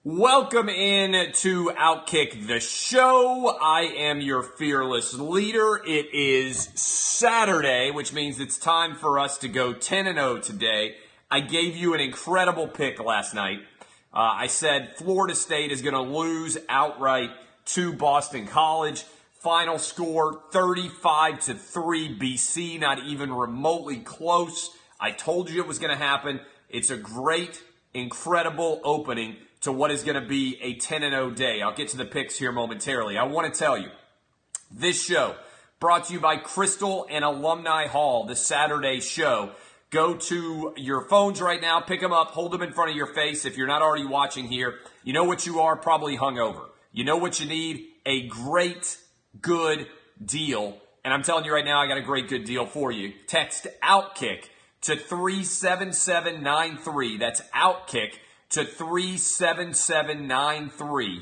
Welcome in to Outkick the Show. I am your fearless leader. It is Saturday, which means it's time for us to go 10-0 today. I gave you an incredible pick last night. I said Florida State is going to lose outright to Boston College. Final score 35-3 BC, not even remotely close. I told you it was going to happen. It's a great, incredible opening to what is going to be a 10-0 day. I'll get to the picks here momentarily. I want to tell you, this show brought to you by Crystal and Alumni Hall, the Saturday show. Go to your phones right now, pick them up, hold them in front of your face. If you're not already watching here, you know what you are, probably hungover. You know what you need, a great, good deal. And I'm telling you right now, I got a great, good deal for you. Text OUTKICK to 37793. That's OUTKICK to 37793,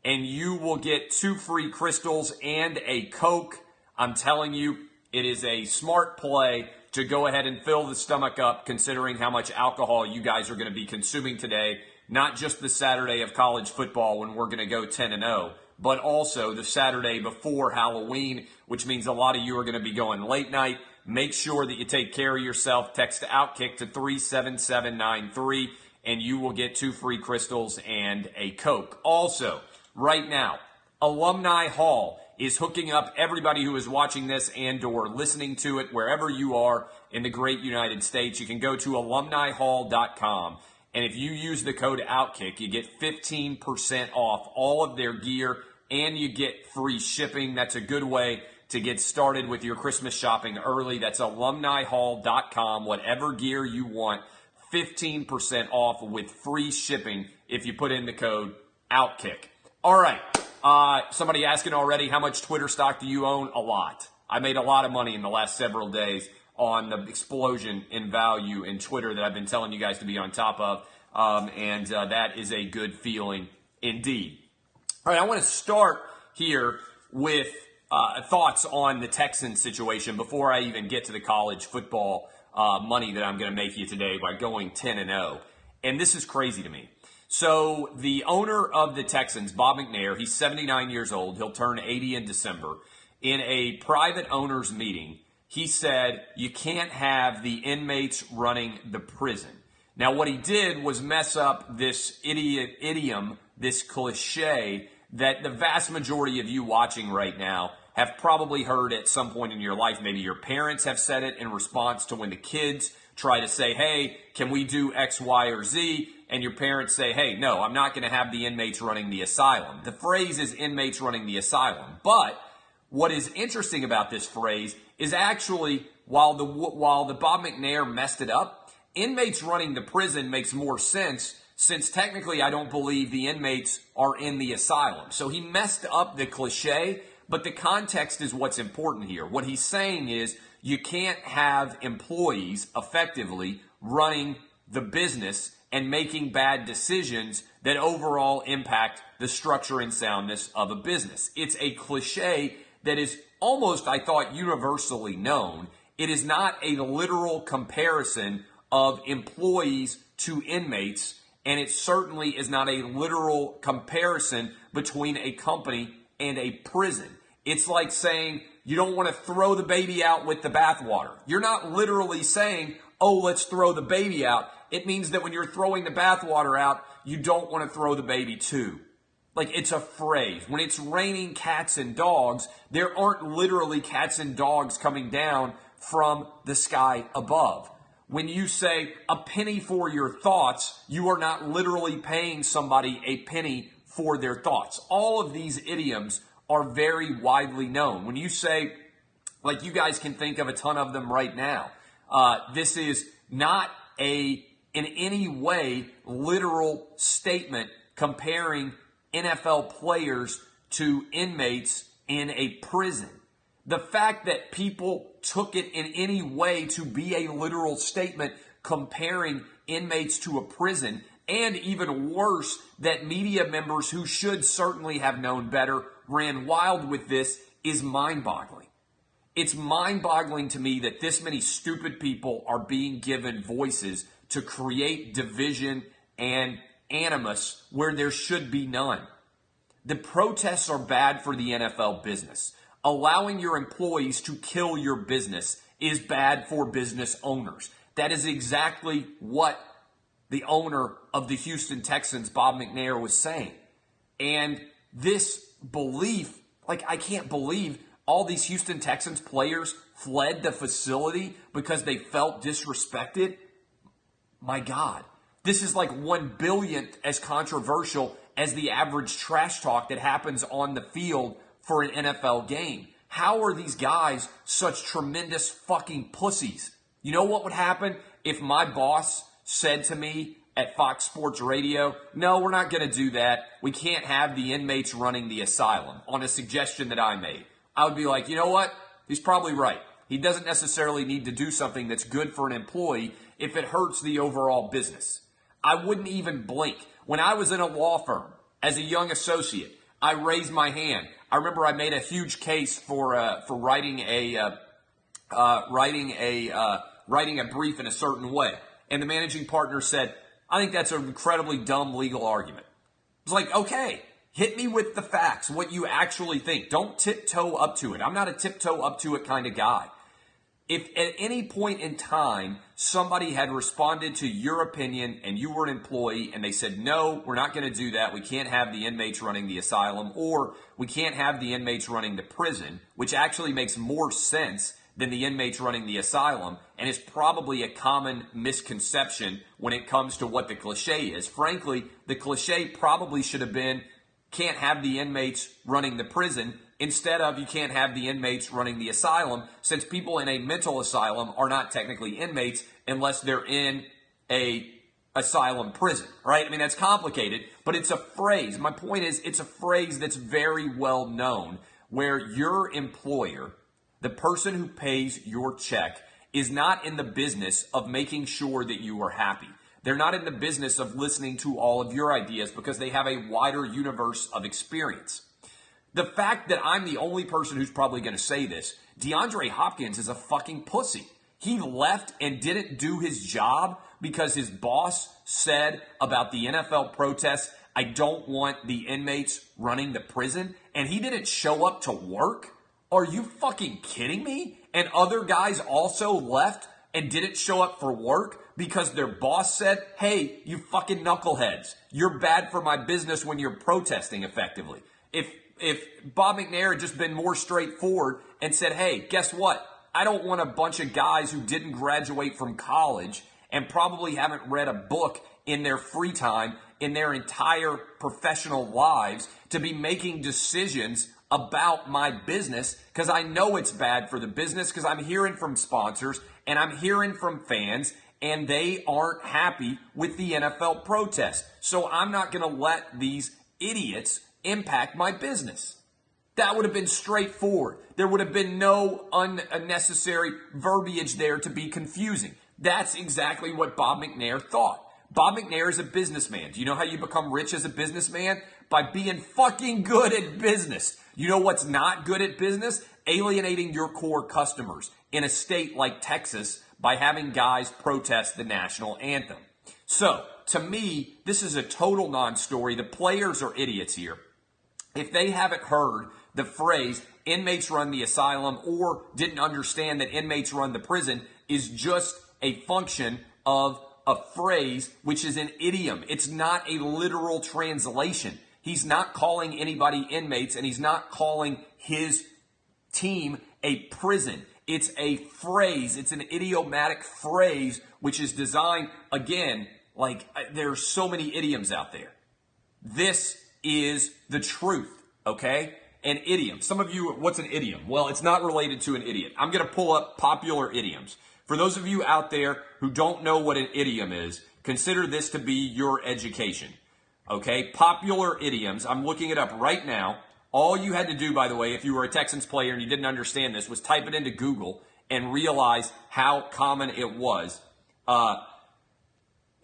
and you will get 2 free crystals and a Coke. I'm telling you, it is a smart play to go ahead and fill the stomach up, considering how much alcohol you guys are going to be consuming today, not just the Saturday of college football when we're going to go 10-0, but also the Saturday before Halloween, which means a lot of you are going to be going late night. Make sure that you take care of yourself. Text OUTKICK to 37793. and you will get 2 free crystals and a Coke. Also, right now, Alumni Hall is hooking up everybody who is watching this and or listening to it wherever you are in the great United States. You can go to alumnihall.com, and if you use the code OUTKICK, you get 15% off all of their gear, and you get free shipping. That's a good way to get started with your Christmas shopping early. That's alumnihall.com, whatever gear you want. 15% off with free shipping if you put in the code OUTKICK. All right. Somebody asking already, how much Twitter stock do you own? A lot. I made a lot of money in the last several days on the explosion in value in Twitter that I've been telling you guys to be on top of. And that is a good feeling indeed. All right. I want to start here with thoughts on the Texans situation before I even get to the college football money that I'm going to make you today by going 10-0. And this is crazy to me. So the owner of the Texans, Bob McNair, he's 79 years old. He'll turn 80 in December. In a private owners meeting, he said, you can't have the inmates running the prison. Now, what he did was mess up this idiom, this cliche that the vast majority of you watching right now have probably heard at some point in your life. Maybe your parents have said it in response to when the kids try to say, hey, can we do X, Y, or Z? And your parents say, hey, no, I'm not going to have the inmates running the asylum. The phrase is inmates running the asylum. But what is interesting about this phrase is actually, while the Bob McNair messed it up, inmates running the prison makes more sense, since technically I don't believe the inmates are in the asylum. So he messed up the cliche, but the context is what's important here. What he's saying is you can't have employees effectively running the business and making bad decisions that overall impact the structure and soundness of a business. It's a cliche that is almost, I thought, universally known. It is not a literal comparison of employees to inmates, and it certainly is not a literal comparison between a company and a prison. It's like saying you don't want to throw the baby out with the bathwater. You're not literally saying, oh, let's throw the baby out. It means that when you're throwing the bathwater out, you don't want to throw the baby too. Like, it's a phrase. When it's raining cats and dogs, there aren't literally cats and dogs coming down from the sky above. When you say a penny for your thoughts, you are not literally paying somebody a penny for their thoughts. All of these idioms are very widely known. When you say, like, you guys can think of a ton of them right now, this is not in any way literal statement comparing NFL players to inmates in a prison. The fact that people took it in any way to be a literal statement comparing inmates to a prison, and even worse, that media members who should certainly have known better ran wild with this, is mind-boggling. It's mind-boggling to me that this many stupid people are being given voices to create division and animus where there should be none. The protests are bad for the NFL business. Allowing your employees to kill your business is bad for business owners. That is exactly what the owner of the Houston Texans, Bob McNair, was saying. And this belief, like, I can't believe all these Houston Texans players fled the facility because they felt disrespected. My God, this is like 1/billionth as controversial as the average trash talk that happens on the field for an NFL game. How are these guys such tremendous fucking pussies? You know what would happen if my boss said to me at Fox Sports Radio, no, we're not going to do that. We can't have the inmates running the asylum, on a suggestion that I made. I would be like, you know what? He's probably right. He doesn't necessarily need to do something that's good for an employee if it hurts the overall business. I wouldn't even blink. When I was in a law firm as a young associate, I raised my hand. I remember I made a huge case for writing a brief in a certain way, and the managing partner said, "I think that's an incredibly dumb legal argument." I was like, okay, hit me with the facts, what you actually think. Don't tiptoe up to it. I'm not a tiptoe up to it kind of guy. If at any point in time somebody had responded to your opinion and you were an employee and they said, no, we're not going to do that, we can't have the inmates running the asylum, or we can't have the inmates running the prison, which actually makes more sense than the inmates running the asylum, and is probably a common misconception when it comes to what the cliche is. Frankly, the cliche probably should have been, can't have the inmates running the prison, instead of you can't have the inmates running the asylum, since people in a mental asylum are not technically inmates unless they're in a asylum prison, right? I mean, that's complicated, but it's a phrase. My point is, it's a phrase that's very well known, where your employer, the person who pays your check, is not in the business of making sure that you are happy. They're not in the business of listening to all of your ideas because they have a wider universe of experience. The fact that I'm the only person who's probably going to say this, DeAndre Hopkins is a fucking pussy. He left and didn't do his job because his boss said about the NFL protests, I don't want the inmates running the prison, and he didn't show up to work? Are you fucking kidding me? And other guys also left and didn't show up for work because their boss said, hey, you fucking knuckleheads, you're bad for my business when you're protesting effectively. If Bob McNair had just been more straightforward and said, hey, guess what? I don't want a bunch of guys who didn't graduate from college and probably haven't read a book in their free time in their entire professional lives to be making decisions about my business, because I know it's bad for the business, because I'm hearing from sponsors and I'm hearing from fans, and they aren't happy with the NFL protest. So I'm not going to let these idiots impact my business. That would have been straightforward. There would have been no unnecessary verbiage there to be confusing. That's exactly what Bob McNair thought. Bob McNair is a businessman. Do you know how you become rich as a businessman? By being fucking good at business. You know what's not good at business? Alienating your core customers in a state like Texas by having guys protest the national anthem. So, to me, this is a total non-story. The players are idiots here. If they haven't heard the phrase, inmates run the asylum, or didn't understand that inmates run the prison, is just a function of a phrase which is an idiom. It's not a literal translation. He's not calling anybody inmates, and he's not calling his team a prison. It's a phrase. It's an idiomatic phrase which is designed, again, like there's so many idioms out there. This is the truth, okay? An idiom. Some of you, what's an idiom? Well, it's not related to an idiot. I'm going to pull up popular idioms. For those of you out there who don't know what an idiom is, consider this to be your education, okay? Popular idioms. I'm looking it up right now. All you had to do, by the way, if you were a Texans player and you didn't understand this, was type it into Google and realize how common it was.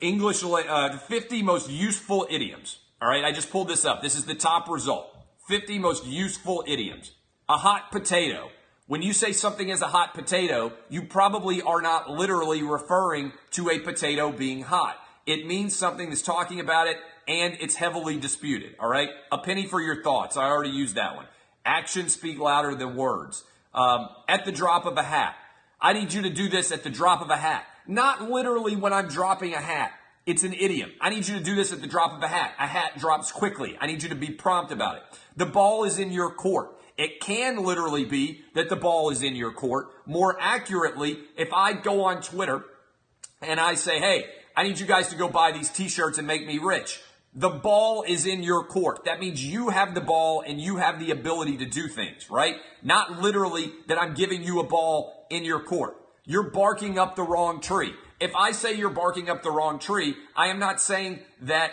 English, 50 most useful idioms. All right, I just pulled this up. This is the top result. 50 most useful idioms. A hot potato. When you say something is a hot potato, you probably are not literally referring to a potato being hot. It means something that's talking about it and it's heavily disputed, all right? A penny for your thoughts. I already used that one. Actions speak louder than words. At the drop of a hat. I need you to do this at the drop of a hat. Not literally when I'm dropping a hat. It's an idiom. I need you to do this at the drop of a hat. A hat drops quickly. I need you to be prompt about it. The ball is in your court. It can literally be that the ball is in your court. More accurately, if I go on Twitter and I say, hey, I need you guys to go buy these t-shirts and make me rich. The ball is in your court. That means you have the ball and you have the ability to do things, right? Not literally that I'm giving you a ball in your court. You're barking up the wrong tree. If I say you're barking up the wrong tree, I am not saying that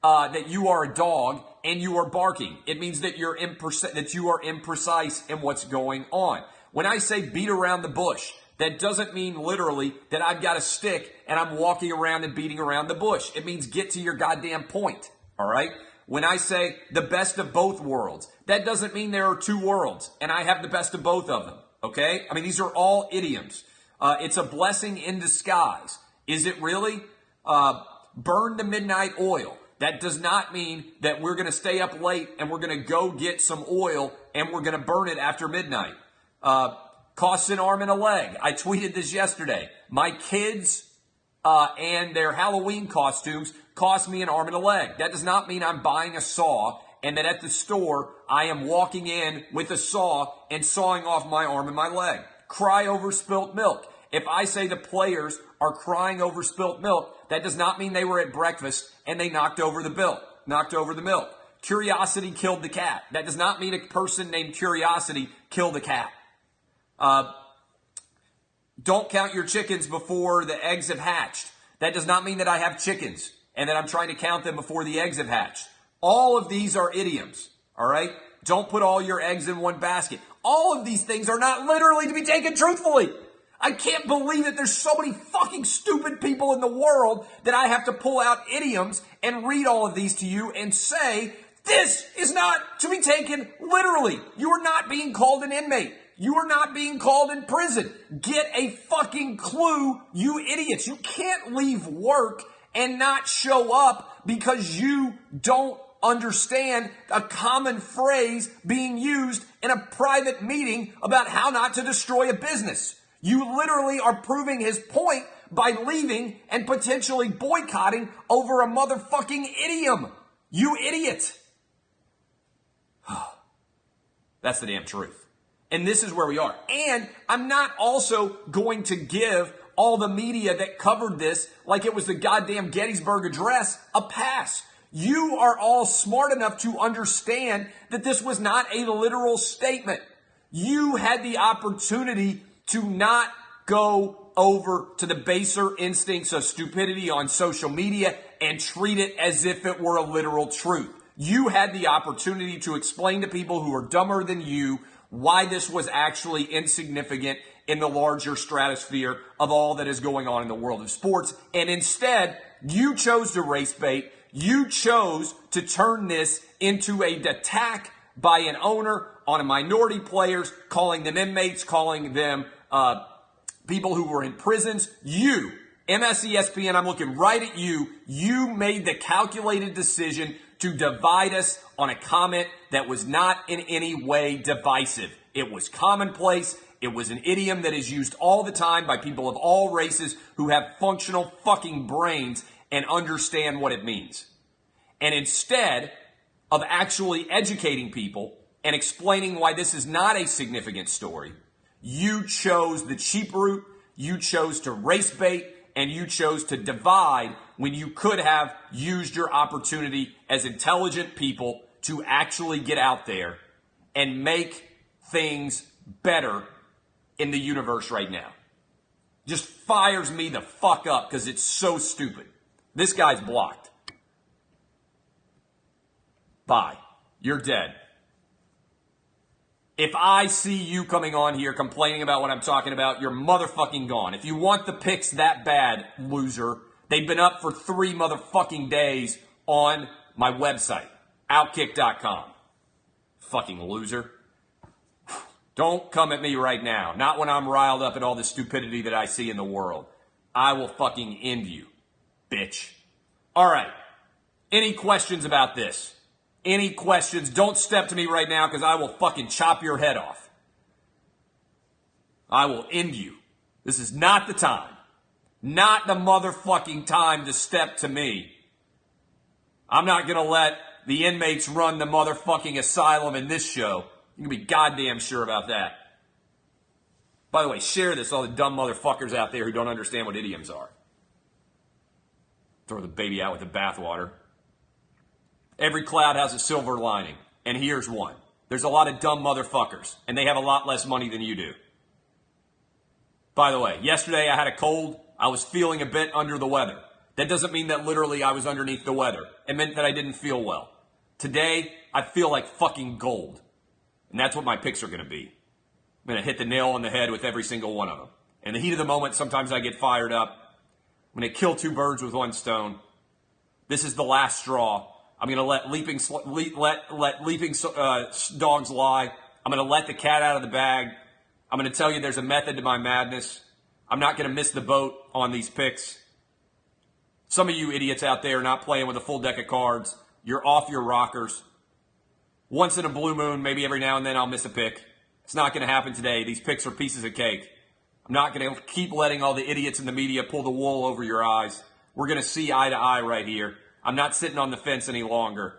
that you are a dog and you are barking. It means that you are imprecise in what's going on. When I say beat around the bush, that doesn't mean literally that I've got a stick and I'm walking around and beating around the bush. It means get to your goddamn point, all right? When I say the best of both worlds, that doesn't mean there are two worlds and I have the best of both of them, okay? I mean, these are all idioms. It's a blessing in disguise. Is it really? Burn the midnight oil. That does not mean that we're going to stay up late and we're going to go get some oil and we're going to burn it after midnight. Costs an arm and a leg. I tweeted this yesterday. My kids and their Halloween costumes cost me an arm and a leg. That does not mean I'm buying a saw and that at the store I am walking in with a saw and sawing off my arm and my leg. Cry over spilt milk. If I say the players are crying over spilt milk, that does not mean they were at breakfast and they knocked over the milk. Curiosity killed the cat. That does not mean a person named Curiosity killed the cat. Don't count your chickens before the eggs have hatched. That does not mean that I have chickens and that I'm trying to count them before the eggs have hatched. All of these are idioms, all right? Don't put all your eggs in one basket. All of these things are not literally to be taken truthfully. I can't believe that there's so many fucking stupid people in the world that I have to pull out idioms and read all of these to you and say, this is not to be taken literally. You are not being called an inmate. You are not being called in prison. Get a fucking clue, you idiots. You can't leave work and not show up because you don't understand a common phrase being used in a private meeting about how not to destroy a business. You literally are proving his point by leaving and potentially boycotting over a motherfucking idiom. You idiot. That's the damn truth. And this is where we are. And I'm not also going to give all the media that covered this like it was the goddamn Gettysburg Address a pass. You are all smart enough to understand that this was not a literal statement. You had the opportunity to not go over to the baser instincts of stupidity on social media and treat it as if it were a literal truth. You had the opportunity to explain to people who are dumber than you why this was actually insignificant in the larger stratosphere of all that is going on in the world of sports. And instead, you chose to race bait. You chose to turn this into an attack by an owner on a minority players, calling them inmates, calling them people who were in prisons. You, MSESPN, I'm looking right at you. You made the calculated decision to divide us on a comment that was not in any way divisive. It was commonplace. It was an idiom that is used all the time by people of all races who have functional fucking brains and understand what it means. And instead of actually educating people and explaining why this is not a significant story, you chose the cheap route, you chose to race bait, and you chose to divide when you could have used your opportunity as intelligent people to actually get out there and make things better in the universe right now. Just fires me the fuck up because it's so stupid. This guy's blocked. Bye. You're dead. If I see you coming on here complaining about what I'm talking about, you're motherfucking gone. If you want the picks that bad, loser, they've been up for 3 motherfucking days on my website, Outkick.com. Fucking loser. Don't come at me right now. Not when I'm riled up at all the stupidity that I see in the world. I will fucking end you, bitch. All right. Any questions about this? Any questions? Don't step to me right now because I will fucking chop your head off. I will end you. This is not the time. Not the motherfucking time to step to me. I'm not going to let the inmates run the motherfucking asylum in this show. You can be goddamn sure about that. By the way, share this, all the dumb motherfuckers out there who don't understand what idioms are. Throw the baby out with the bathwater. Every cloud has a silver lining, and here's one. There's a lot of dumb motherfuckers, and they have a lot less money than you do. By the way, yesterday I had a cold. I was feeling a bit under the weather. That doesn't mean that literally I was underneath the weather. It meant that I didn't feel well. Today, I feel like fucking gold. And that's what my picks are going to be. I'm going to hit the nail on the head with every single one of them. In the heat of the moment, sometimes I get fired up. I'm going to kill two birds with one stone. This is the last straw. I'm going to let leaping dogs lie. I'm going to let the cat out of the bag. I'm going to tell you there's a method to my madness. I'm not going to miss the boat on these picks. Some of you idiots out there are not playing with a full deck of cards. You're off your rockers. Once in a blue moon, maybe every now and then I'll miss a pick. It's not going to happen today. These picks are pieces of cake. I'm not going to keep letting all the idiots in the media pull the wool over your eyes. We're going to see eye to eye right here. I'm not sitting on the fence any longer.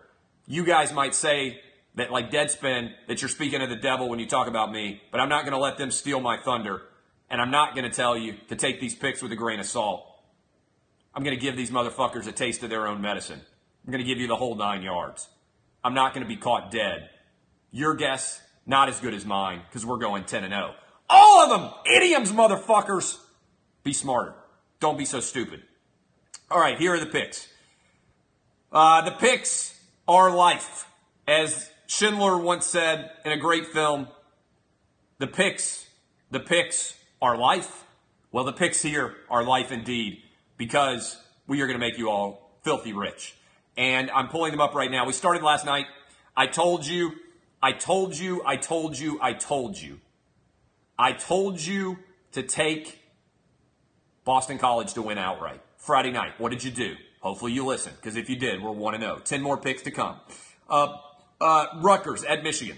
You guys might say that, like Deadspin, that you're speaking of the devil when you talk about me, but I'm not going to let them steal my thunder. And I'm not going to tell you to take these picks with a grain of salt. I'm going to give these motherfuckers a taste of their own medicine. I'm going to give you the whole 9 yards. I'm not going to be caught dead. Your guess, not as good as mine, because we're going 10-0. All of them! Idioms, motherfuckers! Be smarter. Don't be so stupid. All right, here are the picks. The picks are life. As Schindler once said in a great film, the picks are life. Well, the picks here are life indeed, because we are going to make you all filthy rich. And I'm pulling them up right now. We started last night. I told you to take Boston College to win outright. Friday night. What did you do? Hopefully you listened, because if you did, we're 1-0. 10 more picks to come. Rutgers at Michigan.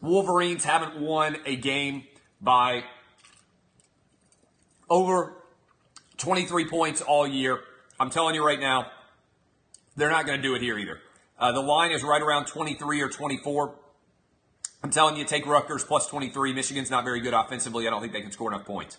Wolverines haven't won a game by over 23 points all year. I'm telling you right now, they're not going to do it here either. The line is right around 23 or 24. I'm telling you, take Rutgers plus 23. Michigan's not very good offensively. I don't think they can score enough points.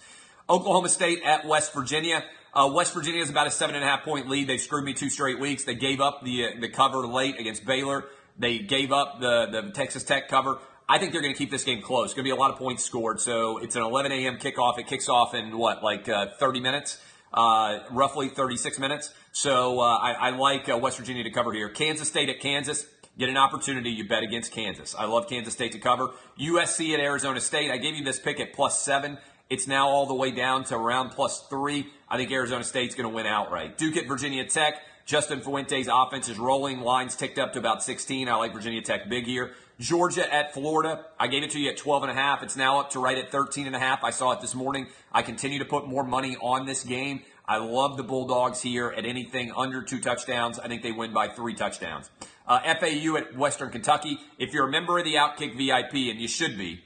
Oklahoma State at West Virginia. West Virginia is about a 7.5-point lead. They've screwed me 2 straight weeks. They gave up the cover late against Baylor. They gave up the Texas Tech cover. I think they're going to keep this game close. It's going to be a lot of points scored. So it's an 11 a.m. kickoff. It kicks off in 30 minutes, roughly 36 minutes. So I like West Virginia to cover here. Kansas State at Kansas. Get an opportunity, you bet against Kansas. I love Kansas State to cover. USC at Arizona State. I gave you this pick at +7. It's now all the way down to around +3. I think Arizona State's going to win outright. Duke at Virginia Tech. Justin Fuente's offense is rolling. Lines ticked up to about 16. I like Virginia Tech big here. Georgia at Florida. I gave it to you at 12.5. It's now up to right at 13.5. I saw it this morning. I continue to put more money on this game. I love the Bulldogs here at anything under 2 touchdowns. I think they win by 3 touchdowns. FAU at Western Kentucky. If you're a member of the Outkick VIP, and you should be,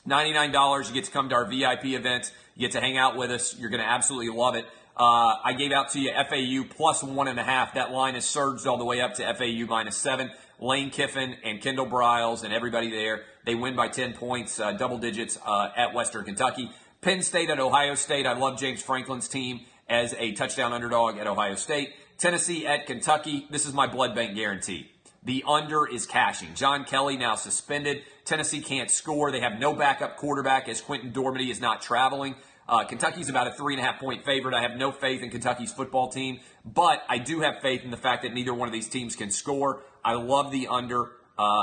$99, you get to come to our VIP events. You get to hang out with us. You're going to absolutely love it. I gave out to you FAU plus 1.5. That line has surged all the way up to FAU -7. Lane Kiffin and Kendall Briles and everybody there, they win by 10 points, double digits at Western Kentucky. Penn State at Ohio State. I love James Franklin's team as a touchdown underdog at Ohio State. Tennessee at Kentucky. This is my blood bank guarantee. The under is cashing. John Kelly now suspended. Tennessee can't score. They have no backup quarterback as Quentin Dormady is not traveling. Kentucky's about a 3.5-point favorite. I have no faith in Kentucky's football team, but I do have faith in the fact that neither one of these teams can score. I love the under.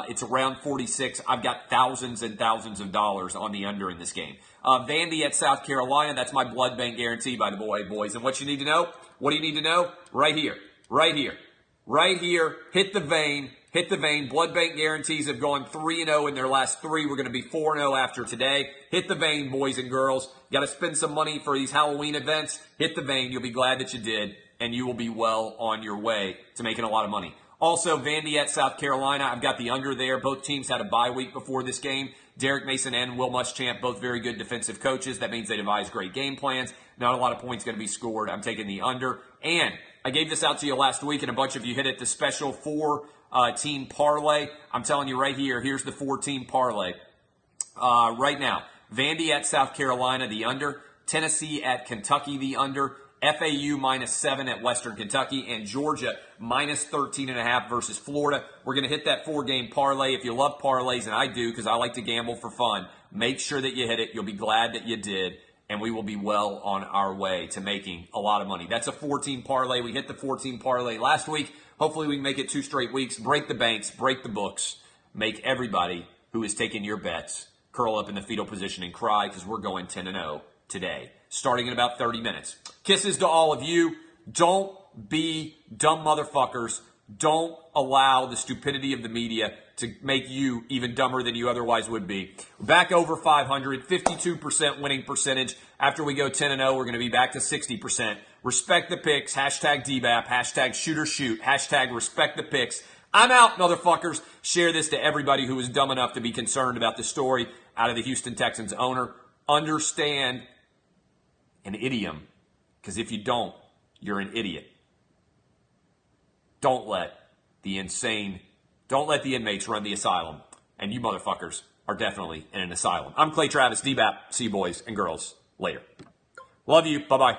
It's around 46. I've got thousands and thousands of dollars on the under in this game. Vandy at South Carolina. That's my blood bank guarantee, by the way, boys. And what you need to know? What do you need to know? Right here. Right here. Right here. Hit the vein. Hit the vein. Blood bank guarantees have gone 3-0 in their last 3. We're going to be 4-0 after today. Hit the vein, boys and girls. Got to spend some money for these Halloween events. Hit the vein. You'll be glad that you did. and you will be well on your way to making a lot of money. Also, Vandy at South Carolina, I've got the under there. Both teams had a bye week before this game. Derek Mason and Will Muschamp, both very good defensive coaches. That means they devise great game plans. Not a lot of points going to be scored. I'm taking the under. And I gave this out to you last week, and a bunch of you hit it, the special four-team parlay. I'm telling you right here, here's the four-team parlay. Right now, Vandy at South Carolina, the under. Tennessee at Kentucky, the under. FAU -7 at Western Kentucky, and Georgia -13.5 versus Florida. We're going to hit that 4-game parlay. If you love parlays, and I do because I like to gamble for fun, make sure that you hit it. You'll be glad that you did, and we will be well on our way to making a lot of money. That's a 4-team parlay. We hit the 4-team parlay last week. Hopefully we can make it 2 straight weeks. Break the banks, break the books, make everybody who is taking your bets curl up in the fetal position and cry because we're going 10-0 today, starting in about 30 minutes. Kisses to all of you. Don't be dumb motherfuckers. Don't allow the stupidity of the media to make you even dumber than you otherwise would be. Back over 500, 52% winning percentage. After we go 10-0, we're going to be back to 60%. Respect the picks. Hashtag DBAP. Hashtag shoot or shoot. Hashtag respect the picks. I'm out, motherfuckers. Share this to everybody who is dumb enough to be concerned about the story out of the Houston Texans owner. Understand an idiom, because if you don't, you're an idiot. Don't let the inmates run the asylum, and you motherfuckers are definitely in an asylum. I'm Clay Travis, DBAP. See you boys and girls later. Love you. Bye-bye.